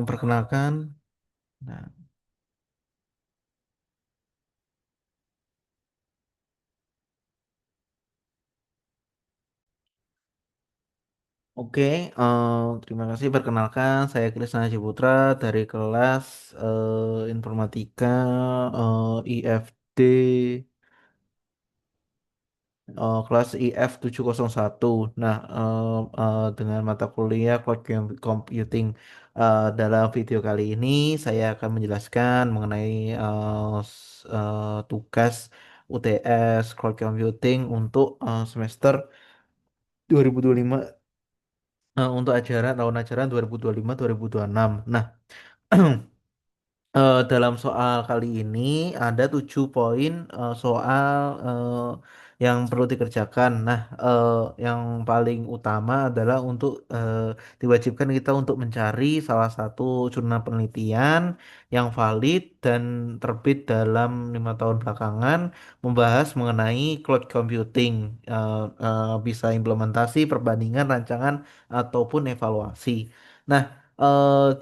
Perkenalkan. Nah, oke. Terima kasih. Perkenalkan, saya Krisna Ciputra dari kelas Informatika IFD, kelas IF 701. Nah, dengan mata kuliah Computing. Dalam video kali ini, saya akan menjelaskan mengenai tugas UTS Cloud Computing untuk semester 2025, untuk tahun ajaran 2025-2026. Nah, dalam soal kali ini ada 7 poin soal yang perlu dikerjakan. Nah, yang paling utama adalah untuk diwajibkan kita untuk mencari salah satu jurnal penelitian yang valid dan terbit dalam 5 tahun belakangan membahas mengenai cloud computing, bisa implementasi, perbandingan, rancangan ataupun evaluasi. Nah,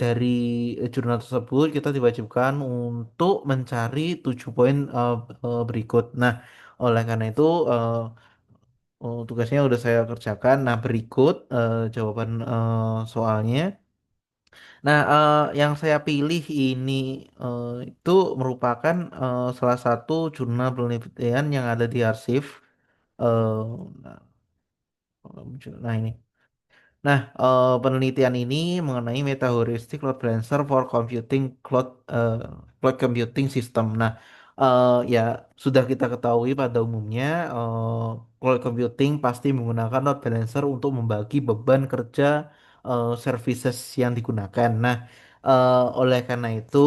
dari jurnal tersebut kita diwajibkan untuk mencari 7 poin berikut. Nah, oleh karena itu tugasnya udah saya kerjakan. Nah, berikut jawaban soalnya. Nah, yang saya pilih ini itu merupakan salah satu jurnal penelitian yang ada di arsip. eh, nah, nah, ini. Nah, penelitian ini mengenai meta heuristic load balancer for computing cloud computing system. Nah, ya sudah kita ketahui pada umumnya cloud computing pasti menggunakan load balancer untuk membagi beban kerja services yang digunakan. Nah, oleh karena itu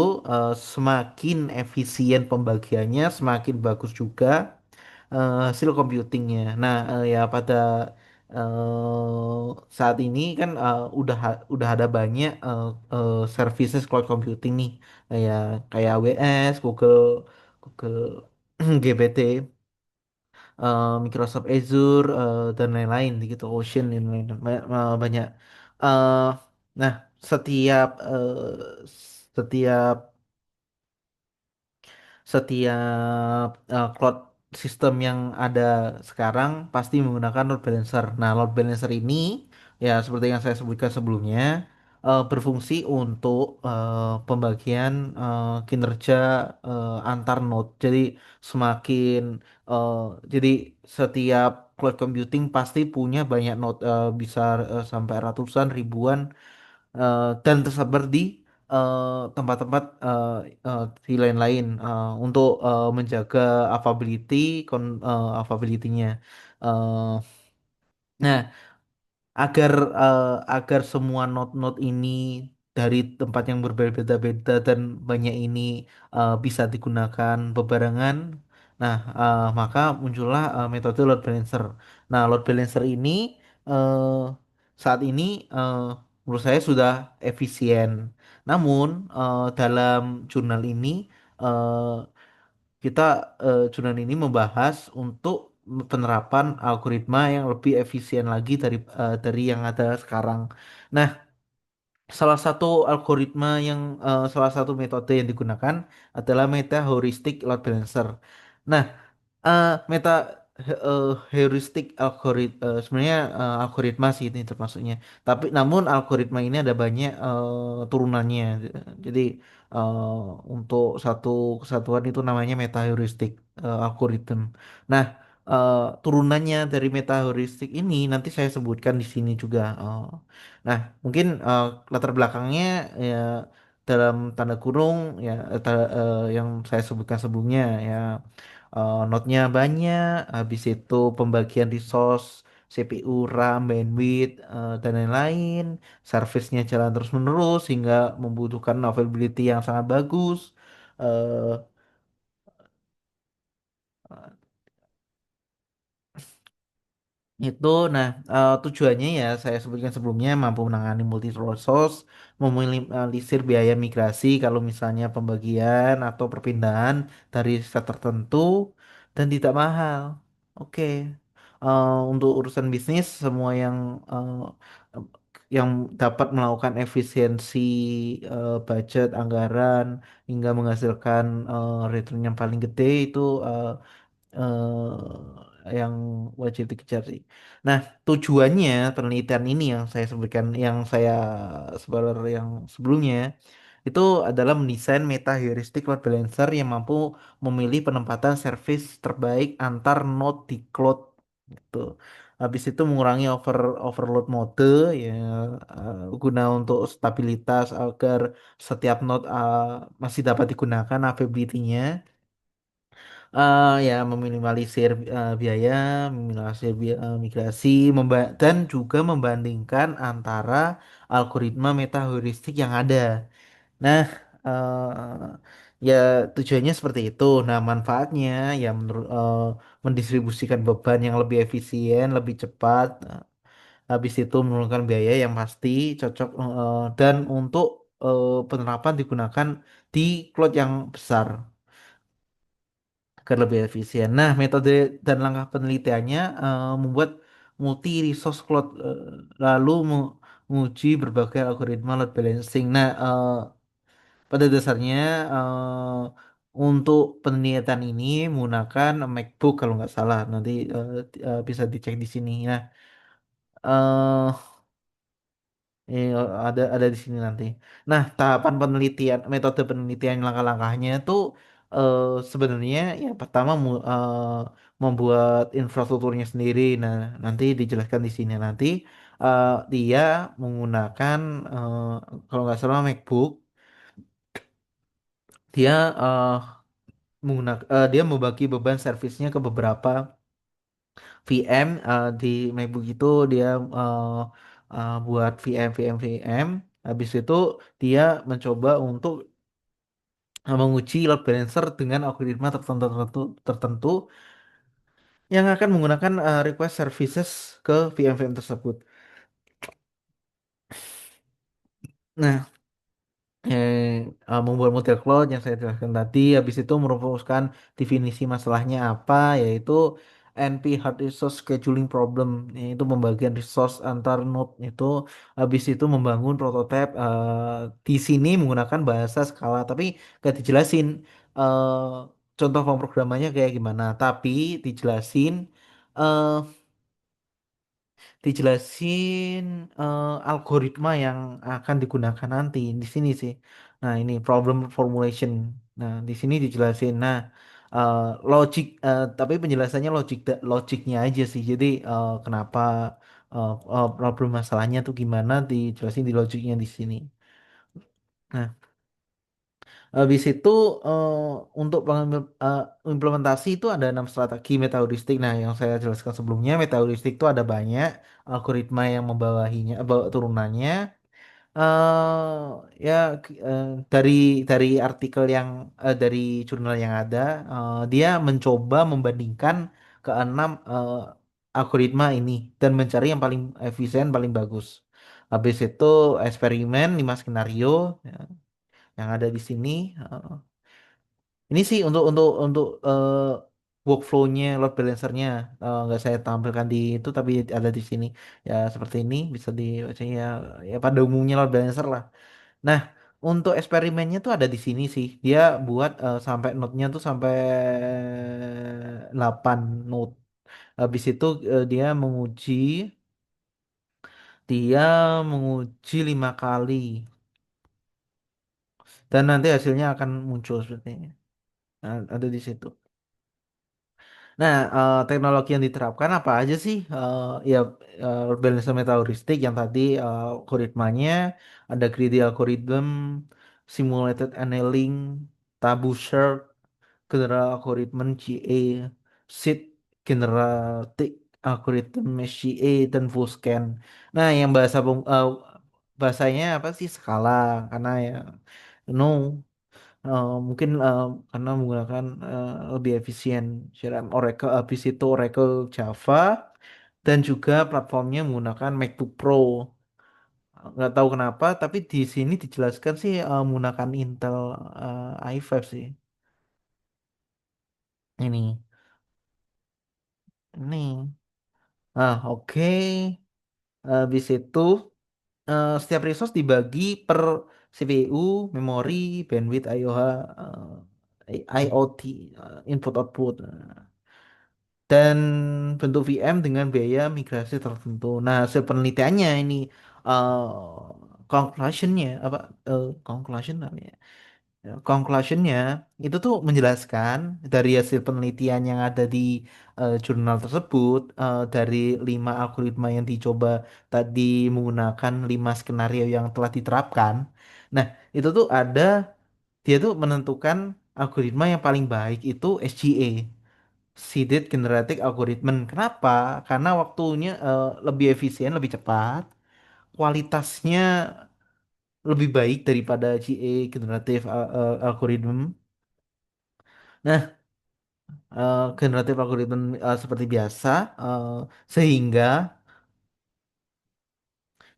semakin efisien pembagiannya, semakin bagus juga hasil computingnya. Nah, ya pada saat ini kan udah ada banyak services cloud computing nih, kayak AWS, Google GPT, Microsoft Azure, dan lain-lain gitu, Ocean dan lain-lain. Banyak. Eh, nah, setiap setiap cloud system yang ada sekarang pasti menggunakan load balancer. Nah, load balancer ini ya seperti yang saya sebutkan sebelumnya berfungsi untuk pembagian kinerja antar node. Jadi semakin eh, jadi setiap cloud computing pasti punya banyak node, bisa sampai ratusan ribuan, dan tersebar di tempat-tempat di lain-lain untuk menjaga availability-nya. Eh, nah, agar agar semua node-node ini dari tempat yang berbeda-beda dan banyak ini bisa digunakan bebarengan. Nah, maka muncullah metode load balancer. Nah, load balancer ini eh, saat ini eh, menurut saya sudah efisien. Namun dalam jurnal ini eh, jurnal ini membahas untuk penerapan algoritma yang lebih efisien lagi dari yang ada sekarang. Nah, salah satu metode yang digunakan adalah meta heuristic load balancer. Nah, meta heuristic sebenarnya algoritma sih ini termasuknya. Tapi namun algoritma ini ada banyak turunannya. Jadi untuk satu kesatuan itu namanya meta heuristic algorithm. Nah, turunannya dari meta heuristic ini nanti saya sebutkan di sini juga. Nah, mungkin latar belakangnya ya dalam tanda kurung ya, yang saya sebutkan sebelumnya ya, node-nya banyak, habis itu pembagian resource CPU, RAM, bandwidth, dan lain-lain, service-nya jalan terus-menerus sehingga membutuhkan availability yang sangat bagus. eh, Itu, nah, tujuannya ya saya sebutkan sebelumnya mampu menangani multi resource, meminimalisir biaya migrasi kalau misalnya pembagian atau perpindahan dari set tertentu dan tidak mahal. Oke. Untuk urusan bisnis semua yang yang dapat melakukan efisiensi budget anggaran hingga menghasilkan return yang paling gede itu yang wajib dikejar sih. Nah, tujuannya penelitian ini yang saya sebutkan, yang saya spoiler yang sebelumnya itu adalah mendesain meta heuristic load balancer yang mampu memilih penempatan service terbaik antar node di cloud gitu. Habis itu mengurangi overload mode ya guna untuk stabilitas agar setiap node masih dapat digunakan availability-nya. Ya meminimalisir biaya, meminimalisir migrasi, dan juga membandingkan antara algoritma meta heuristik yang ada. Nah, ya tujuannya seperti itu. Nah, manfaatnya ya menurut mendistribusikan beban yang lebih efisien, lebih cepat. Habis itu menurunkan biaya yang pasti, cocok dan untuk penerapan digunakan di cloud yang besar agar lebih efisien. Nah, metode dan langkah penelitiannya membuat multi resource cloud lalu menguji berbagai algoritma load balancing. Nah, pada dasarnya untuk penelitian ini menggunakan MacBook kalau nggak salah. Nanti bisa dicek di sini. Nah, eh ada di sini nanti. Nah, tahapan penelitian, metode penelitian langkah-langkahnya itu eh, sebenarnya ya pertama membuat infrastrukturnya sendiri. Nah, nanti dijelaskan di sini nanti eh, dia menggunakan kalau nggak salah MacBook, dia dia membagi beban servisnya ke beberapa VM di MacBook itu dia buat VM. Habis itu dia mencoba untuk menguji load balancer dengan algoritma tertentu yang akan menggunakan request services ke VM tersebut. Nah, membuat model cloud yang saya jelaskan tadi, habis itu merumuskan definisi masalahnya apa, yaitu NP hard resource scheduling problem, yaitu pembagian resource antar node itu, habis itu membangun prototipe di sini menggunakan bahasa skala, tapi gak dijelasin contoh pemrogramannya kayak gimana, tapi dijelasin eh, dijelasin algoritma yang akan digunakan nanti di sini sih. Nah, ini problem formulation. Nah, di sini dijelasin. Nah, eh, tapi penjelasannya logiknya aja sih. Jadi kenapa problem masalahnya tuh gimana dijelasin di logiknya di sini. Nah, habis itu eh, untuk implementasi itu ada 6 strategi metaheuristik. Nah, yang saya jelaskan sebelumnya, metaheuristik itu ada banyak algoritma yang membawahinya, bawa turunannya. Ya dari artikel yang dari jurnal yang ada, dia mencoba membandingkan keenam algoritma ini dan mencari yang paling efisien, paling bagus. Habis itu eksperimen 5 skenario ya, yang ada di sini. Ini sih untuk workflow-nya, load balancernya nggak saya tampilkan di itu, tapi ada di sini ya seperti ini bisa dibaca ya, ya pada umumnya load balancer lah. Nah, untuk eksperimennya tuh ada di sini sih. Dia buat sampai node-nya tuh sampai 8 node. Habis itu dia menguji 5 kali dan nanti hasilnya akan muncul sepertinya. Nah, ada di situ. Nah, teknologi yang diterapkan apa aja sih? Ya, balanced metaheuristic yang tadi algoritmanya ada greedy algorithm, simulated annealing, tabu shard, general algorithm GA, seed generatic algorithm SGA, dan full scan. Nah, yang bahasanya apa sih skala? Karena ya, no. Mungkin karena menggunakan lebih efisien CRM Oracle, habis itu Oracle Java, dan juga platformnya menggunakan MacBook Pro. Nggak tahu kenapa, tapi di sini dijelaskan sih menggunakan Intel i5 sih. Ini. Oke. Habis itu. setiap resource dibagi per CPU, memori, bandwidth, IOT, input output. Dan bentuk VM dengan biaya migrasi tertentu. Nah, hasil penelitiannya ini conclusionnya apa conclusion namanya. Ya, conclusionnya itu tuh menjelaskan dari hasil penelitian yang ada di jurnal tersebut dari 5 algoritma yang dicoba tadi menggunakan 5 skenario yang telah diterapkan. Nah, itu tuh dia tuh menentukan algoritma yang paling baik itu SGA. Seeded Generative Algorithm. Kenapa? Karena waktunya lebih efisien, lebih cepat, kualitasnya lebih baik daripada GA Generative Algorithm. Nah, Generative Algorithm seperti biasa, eh, sehingga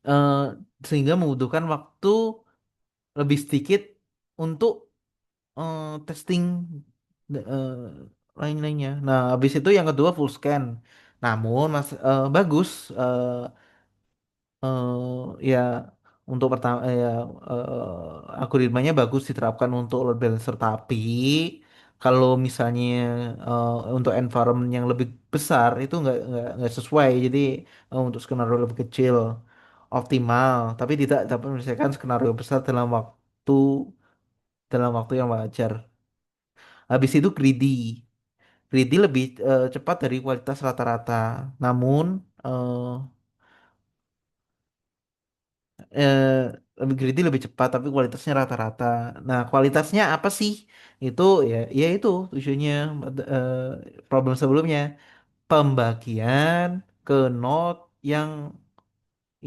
eh, sehingga membutuhkan waktu lebih sedikit untuk testing eh, lain-lainnya. Nah, habis itu yang kedua full scan. Namun, bagus. Ya untuk pertama ya algoritmanya bagus diterapkan untuk load balancer tapi kalau misalnya untuk environment yang lebih besar itu nggak sesuai jadi untuk skenario lebih kecil optimal tapi tidak dapat menyelesaikan skenario besar dalam waktu yang wajar. Habis itu greedy lebih cepat dari kualitas rata-rata namun eh, eh, lebih greedy lebih cepat tapi kualitasnya rata-rata. Nah, kualitasnya apa sih? Itu ya itu tujuannya eh, problem sebelumnya pembagian ke node yang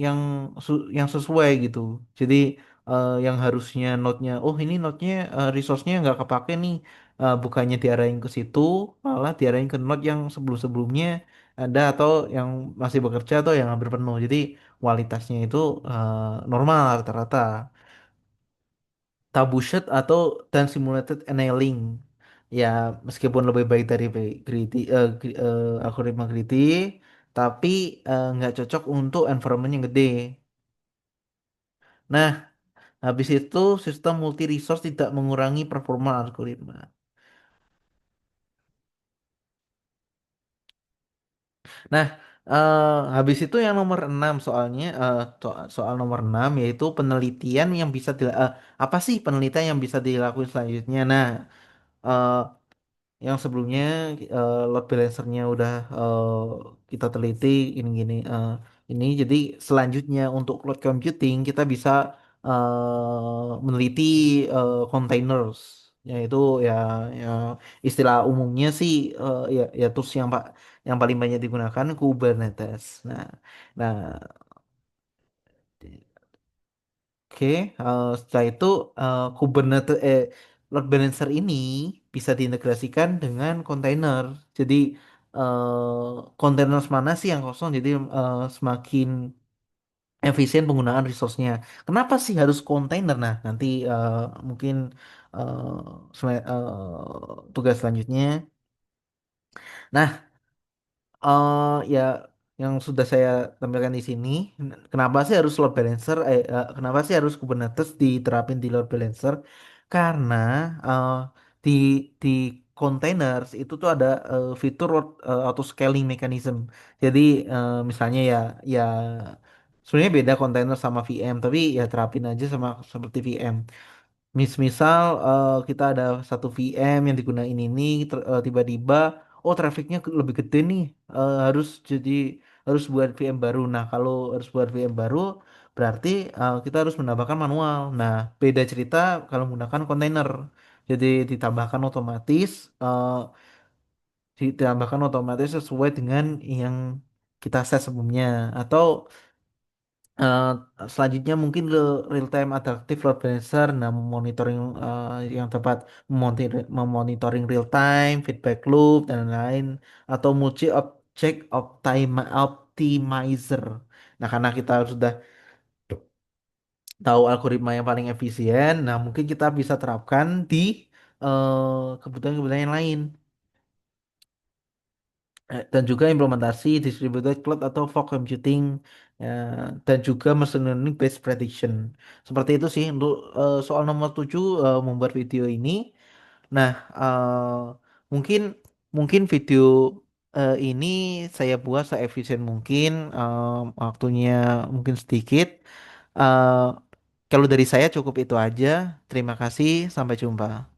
yang sesuai gitu. Jadi yang harusnya node-nya oh ini node-nya resource-nya nggak kepake nih. Bukannya diarahin ke situ, malah diarahin ke node yang sebelum-sebelumnya ada atau yang masih bekerja atau yang hampir penuh. Jadi kualitasnya itu normal rata-rata. Troubleshoot atau dan simulated annealing. Ya, meskipun lebih baik dari algoritma greedy, tapi nggak cocok untuk environment yang gede. Nah, habis itu sistem multi resource tidak mengurangi performa algoritma. Nah, habis itu yang nomor 6 soalnya soal nomor 6 yaitu penelitian yang bisa apa sih penelitian yang bisa dilakukan selanjutnya. Nah, eh, yang sebelumnya load balancernya udah kita teliti gini-gini ini jadi selanjutnya untuk cloud computing kita bisa meneliti containers yaitu ya, ya istilah umumnya sih ya tools yang paling banyak digunakan Kubernetes. Nah, oke, setelah itu Kubernetes load balancer ini bisa diintegrasikan dengan kontainer. Jadi kontainer mana sih yang kosong? Jadi semakin efisien penggunaan resource-nya. Kenapa sih harus kontainer? Nah, nanti mungkin tugas selanjutnya. Nah, ya yang sudah saya tampilkan di sini, kenapa sih harus load balancer? Kenapa sih harus Kubernetes diterapin di load balancer? Karena eh, di di containers itu tuh ada fitur auto scaling mechanism. Jadi misalnya ya sebenarnya beda container sama VM, tapi ya terapin aja sama seperti VM. Misal kita ada satu VM yang digunain ini tiba-tiba oh trafficnya lebih gede nih jadi harus buat VM baru. Nah kalau harus buat VM baru berarti kita harus menambahkan manual. Nah beda cerita kalau menggunakan kontainer. Jadi ditambahkan otomatis sesuai dengan yang kita set sebelumnya atau Eh, selanjutnya mungkin ke real time adaptive load balancer, nah memonitoring yang tepat memonitoring real time, feedback loop dan lain-lain atau multi object optimizer. Nah, karena kita sudah tahu algoritma yang paling efisien, nah mungkin kita bisa terapkan di kebutuhan-kebutuhan yang lain. Dan juga implementasi distributed cloud atau fog computing. ya, dan juga machine learning based prediction. Seperti itu sih untuk soal nomor 7 membuat video ini. Nah, mungkin mungkin video ini saya buat seefisien mungkin, waktunya mungkin sedikit. Eh, Kalau dari saya cukup itu aja. Terima kasih, sampai jumpa.